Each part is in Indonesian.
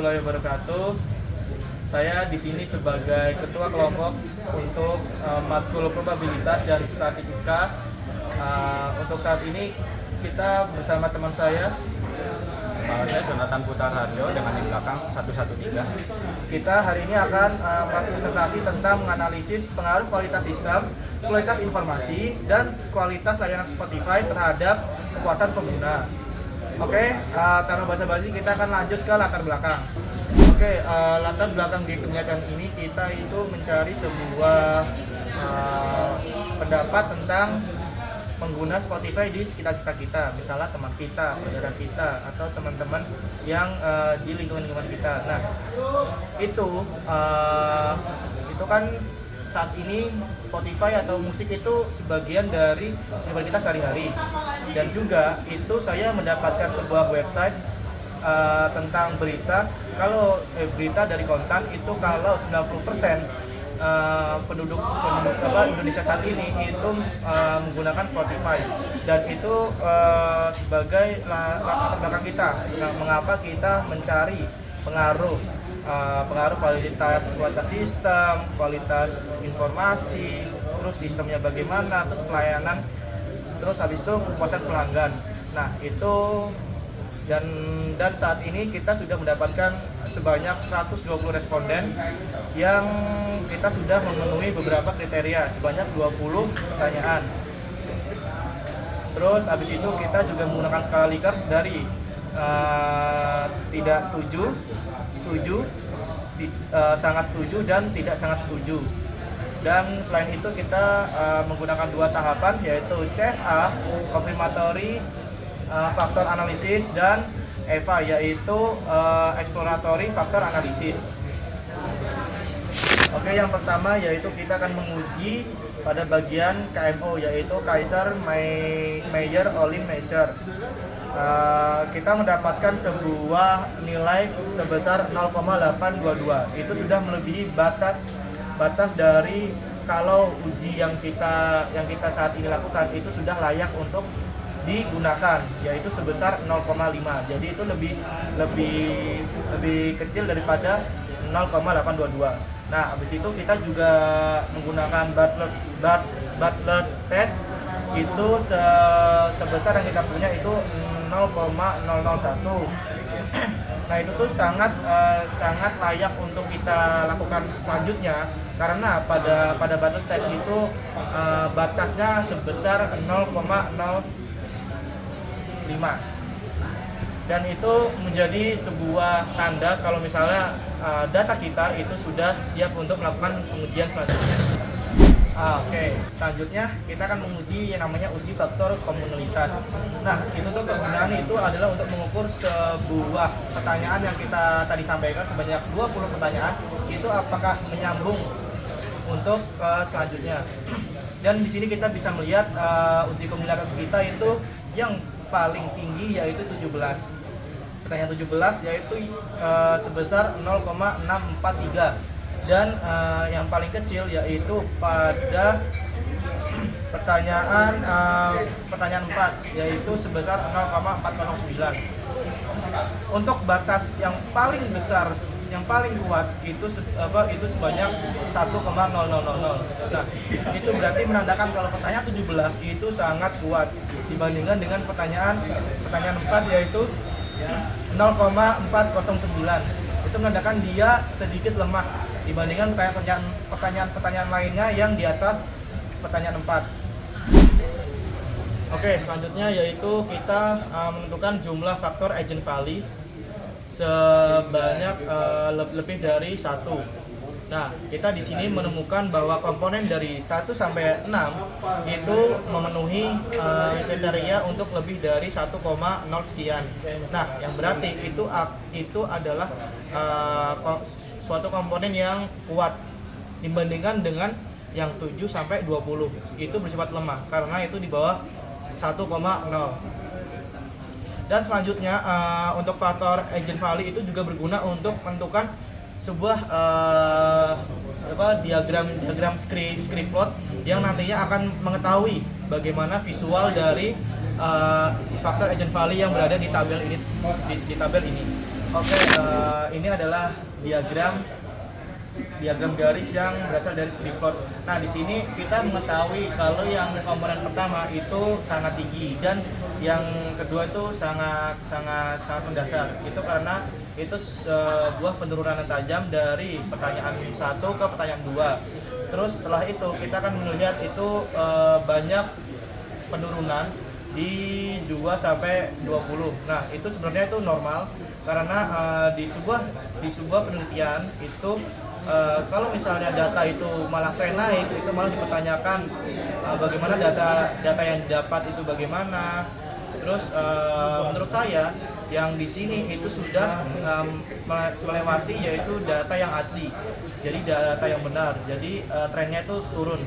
warahmatullahi wabarakatuh. Saya di sini sebagai ketua kelompok untuk matkul probabilitas dan statistika. Untuk saat ini kita bersama teman saya. Saya Jonathan Putra Harjo dengan di belakang 113. Kita hari ini akan melakukan presentasi tentang menganalisis pengaruh kualitas sistem, kualitas informasi, dan kualitas layanan Spotify terhadap kepuasan pengguna. Oke, tanpa basa-basi kita akan lanjut ke latar belakang. Oke, latar belakang di kegiatan ini kita itu mencari sebuah pendapat tentang pengguna Spotify di sekitar kita, misalnya teman kita, saudara kita, atau teman-teman yang di lingkungan kita. Nah, itu kan saat ini Spotify atau musik itu sebagian dari kehidupan kita sehari-hari. Dan juga itu saya mendapatkan sebuah website tentang berita. Kalau berita dari Kontan itu kalau 90% penduduk Indonesia saat ini itu menggunakan Spotify, dan itu sebagai latar belakang kita. Nah, mengapa kita mencari pengaruh kualitas sistem, kualitas informasi, terus sistemnya bagaimana, terus pelayanan, terus habis itu kepuasan pelanggan. Nah, itu dan saat ini kita sudah mendapatkan sebanyak 120 responden yang kita sudah memenuhi beberapa kriteria, sebanyak 20 pertanyaan. Terus habis itu kita juga menggunakan skala Likert dari tidak setuju, sangat setuju, dan tidak sangat setuju. Dan selain itu kita menggunakan dua tahapan, yaitu CFA, Confirmatory Factor Analysis, dan EVA, yaitu Exploratory Factor Analysis. Oke, yang pertama yaitu kita akan menguji pada bagian KMO, yaitu Kaiser Meyer Ohlin Measure. Kita mendapatkan sebuah nilai sebesar 0,822. Itu sudah melebihi batas dari kalau uji yang kita saat ini lakukan itu sudah layak untuk digunakan, yaitu sebesar 0,5. Jadi itu lebih kecil daripada 0,822. Nah, habis itu kita juga menggunakan Bartlett test, itu sebesar yang kita punya itu 0,001. Nah, itu tuh sangat layak untuk kita lakukan selanjutnya, karena pada Bartlett test itu batasnya sebesar 0,05. Dan itu menjadi sebuah tanda kalau misalnya data kita itu sudah siap untuk melakukan pengujian selanjutnya. Oke, selanjutnya kita akan menguji yang namanya uji faktor komunalitas. Nah, itu tuh kegunaan itu adalah untuk mengukur sebuah pertanyaan yang kita tadi sampaikan sebanyak 20 pertanyaan, itu apakah menyambung untuk selanjutnya. Dan di sini kita bisa melihat uji komunalitas kita itu yang paling tinggi yaitu 17. Pertanyaan 17 yaitu sebesar 0,643, dan yang paling kecil yaitu pada pertanyaan 4 yaitu sebesar 0,409. Untuk batas yang paling besar, yang paling kuat itu sebanyak 1,0000. Nah, itu berarti menandakan kalau pertanyaan 17 itu sangat kuat dibandingkan dengan pertanyaan 4 yaitu 0,409. Itu menandakan dia sedikit lemah dibandingkan pertanyaan lainnya yang di atas pertanyaan 4. Oke, selanjutnya yaitu kita menentukan jumlah faktor agent value sebanyak lebih dari 1. Nah, kita di sini menemukan bahwa komponen dari 1 sampai 6 itu memenuhi kriteria untuk lebih dari 1,0 sekian. Nah, yang berarti itu adalah suatu komponen yang kuat dibandingkan dengan yang 7 sampai 20. Itu bersifat lemah karena itu di bawah 1,0. Dan selanjutnya untuk faktor agent value itu juga berguna untuk menentukan sebuah diagram script plot yang nantinya akan mengetahui bagaimana visual dari faktor agent value yang berada di tabel ini. Oke, ini adalah diagram garis yang berasal dari scriptplot. Nah, di sini kita mengetahui kalau yang komponen pertama itu sangat tinggi dan yang kedua itu sangat mendasar. Itu karena itu sebuah penurunan yang tajam dari pertanyaan 1 ke pertanyaan 2. Terus setelah itu kita akan melihat itu banyak penurunan di 2 sampai 20. Nah, itu sebenarnya itu normal karena di sebuah penelitian itu kalau misalnya data itu malah tren naik, itu malah dipertanyakan bagaimana data yang didapat itu bagaimana. Terus menurut saya yang di sini itu sudah melewati yaitu data yang asli, jadi data yang benar. Jadi trennya itu turun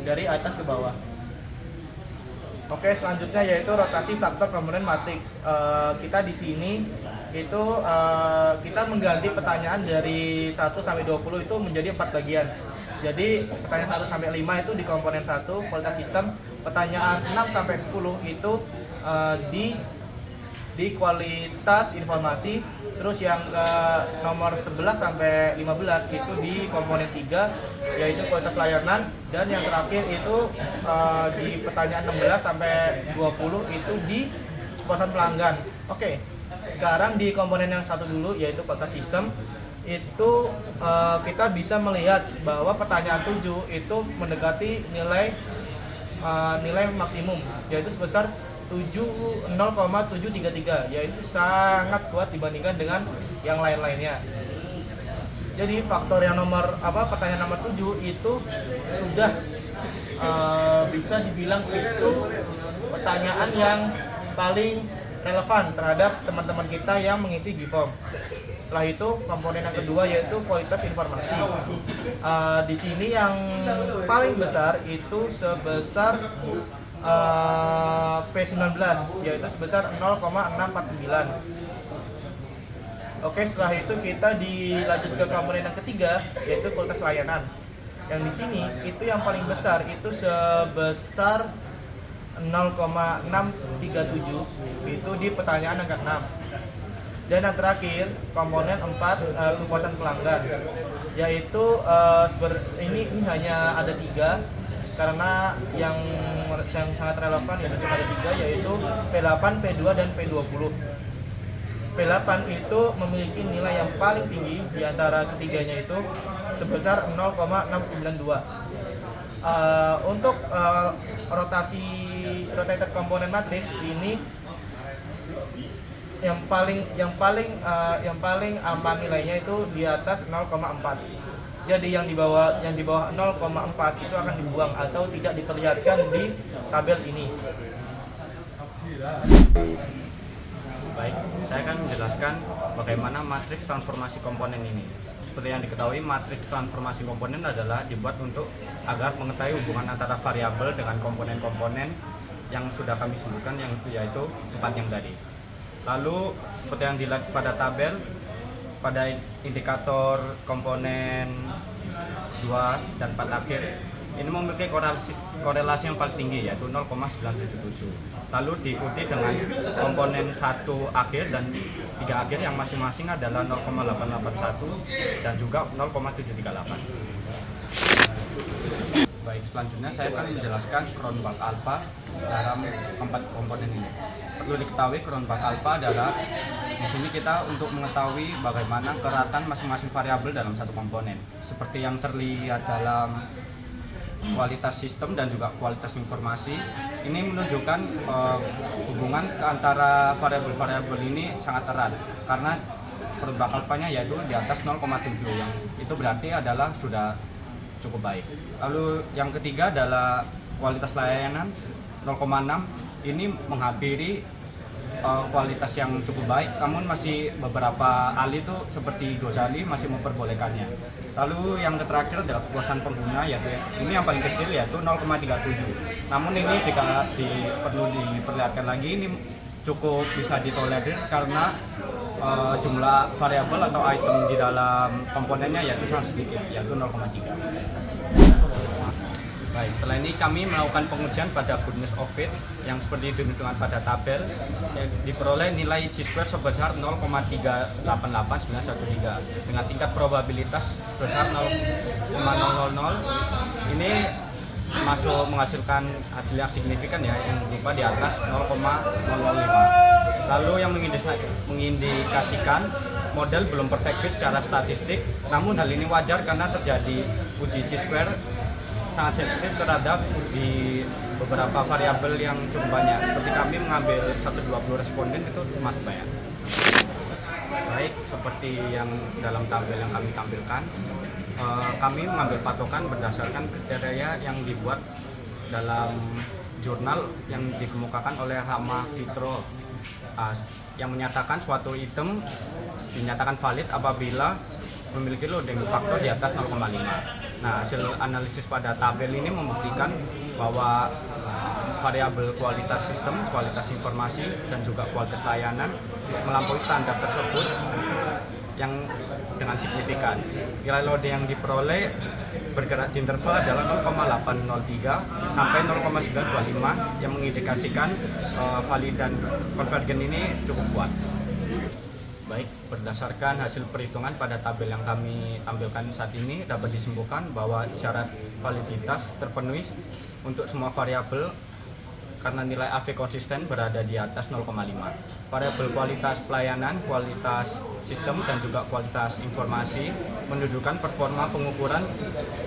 dari atas ke bawah. Oke, selanjutnya yaitu rotasi faktor komponen matriks. Kita di sini itu kita mengganti pertanyaan dari 1 sampai 20 itu menjadi 4 bagian. Jadi pertanyaan 1 sampai 5 itu di komponen 1 kualitas sistem, pertanyaan 6 sampai 10 itu di kualitas informasi, terus yang ke nomor 11 sampai 15 itu di komponen 3 yaitu kualitas layanan, dan yang terakhir itu di pertanyaan 16 sampai 20 itu di kepuasan pelanggan. Oke. Sekarang di komponen yang satu dulu yaitu kualitas sistem, itu kita bisa melihat bahwa pertanyaan 7 itu mendekati nilai maksimum yaitu sebesar 0,733, yaitu sangat kuat dibandingkan dengan yang lain-lainnya. Jadi faktor yang pertanyaan nomor 7 itu sudah bisa dibilang itu pertanyaan yang paling relevan terhadap teman-teman kita yang mengisi GIFOM. Setelah itu komponen yang kedua yaitu kualitas informasi. Di sini yang paling besar itu sebesar P19 yaitu sebesar 0,649. Oke, setelah itu kita dilanjut ke komponen yang ketiga yaitu kualitas layanan. Yang di sini itu yang paling besar itu sebesar 0,637 itu di pertanyaan angka 6. Dan yang terakhir komponen 4 kepuasan pelanggan yaitu ini hanya ada 3 karena yang sangat relevan yaitu cuma ada 3 yaitu P8, P2 dan P20. P8 itu memiliki nilai yang paling tinggi di antara ketiganya itu sebesar 0,692. Untuk rotated komponen matriks ini yang paling aman nilainya itu di atas 0,4. Jadi yang di bawah 0,4 itu akan dibuang atau tidak diperlihatkan di tabel ini. Baik, saya akan menjelaskan bagaimana matriks transformasi komponen ini. Seperti yang diketahui, matriks transformasi komponen adalah dibuat untuk agar mengetahui hubungan antara variabel dengan komponen-komponen yang sudah kami sebutkan, yaitu 4 yang tadi. Lalu seperti yang dilihat pada tabel, pada indikator komponen 2 dan 4 akhir ini memiliki korelasi yang paling tinggi yaitu 0,977. Lalu diikuti dengan komponen 1 akhir dan 3 akhir yang masing-masing adalah 0,881 dan juga 0,738. Baik, selanjutnya saya akan menjelaskan Cronbach alpha dalam 4 komponen ini. Perlu diketahui Cronbach alpha adalah di sini kita untuk mengetahui bagaimana keratan masing-masing variabel dalam satu komponen. Seperti yang terlihat dalam kualitas sistem dan juga kualitas informasi, ini menunjukkan hubungan antara variabel-variabel ini sangat erat karena Cronbach alpha-nya yaitu di atas 0,7, yang itu berarti adalah sudah cukup baik. Lalu yang ketiga adalah kualitas layanan 0,6, ini menghampiri kualitas yang cukup baik, namun masih beberapa ahli itu seperti Ghazali masih memperbolehkannya. Lalu yang terakhir adalah kepuasan pengguna, yaitu ini yang paling kecil yaitu 0,37. Namun ini jika perlu diperlihatkan lagi, ini cukup bisa ditolerir karena jumlah variabel atau item di dalam komponennya yaitu sangat sedikit, yaitu 0,3. Baik, setelah ini kami melakukan pengujian pada goodness of fit yang seperti ditunjukkan pada tabel, yang diperoleh nilai G-square sebesar 0,388913 dengan tingkat probabilitas sebesar 0,000. Ini masuk menghasilkan hasil yang signifikan ya, yang berupa di atas 0,005. Lalu yang mengindikasikan model belum perfect fit secara statistik, namun hal ini wajar karena terjadi uji G-square sangat sensitif terhadap di beberapa variabel yang cukup banyak. Seperti kami mengambil 120 responden itu masih banyak. Baik, seperti yang dalam tabel yang kami tampilkan, kami mengambil patokan berdasarkan kriteria yang dibuat dalam jurnal yang dikemukakan oleh Rama Fitro, yang menyatakan suatu item dinyatakan valid apabila memiliki loading faktor di atas 0,5. Nah, hasil analisis pada tabel ini membuktikan bahwa variabel kualitas sistem, kualitas informasi, dan juga kualitas layanan melampaui standar tersebut yang dengan signifikan. Nilai loading yang diperoleh bergerak di interval adalah 0,803 sampai 0,925 yang mengindikasikan valid dan konvergen ini cukup kuat. Baik, berdasarkan hasil perhitungan pada tabel yang kami tampilkan saat ini dapat disimpulkan bahwa syarat validitas terpenuhi untuk semua variabel karena nilai AV konsisten berada di atas 0,5. Variabel kualitas pelayanan, kualitas sistem, dan juga kualitas informasi menunjukkan performa pengukuran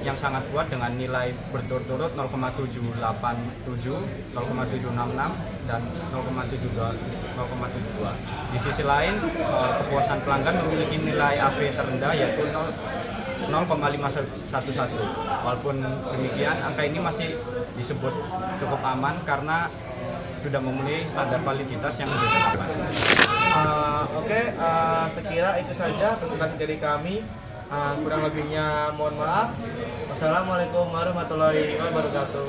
yang sangat kuat dengan nilai berturut-turut 0,787, 0,766, dan 0,72. Di sisi lain, kepuasan pelanggan memiliki nilai AV terendah yaitu 0,511. Walaupun demikian, angka ini masih disebut cukup aman karena sudah memenuhi standar validitas yang ditetapkan. Sekira itu saja presentasi dari kami. Kurang lebihnya mohon maaf. Wassalamualaikum warahmatullahi wabarakatuh.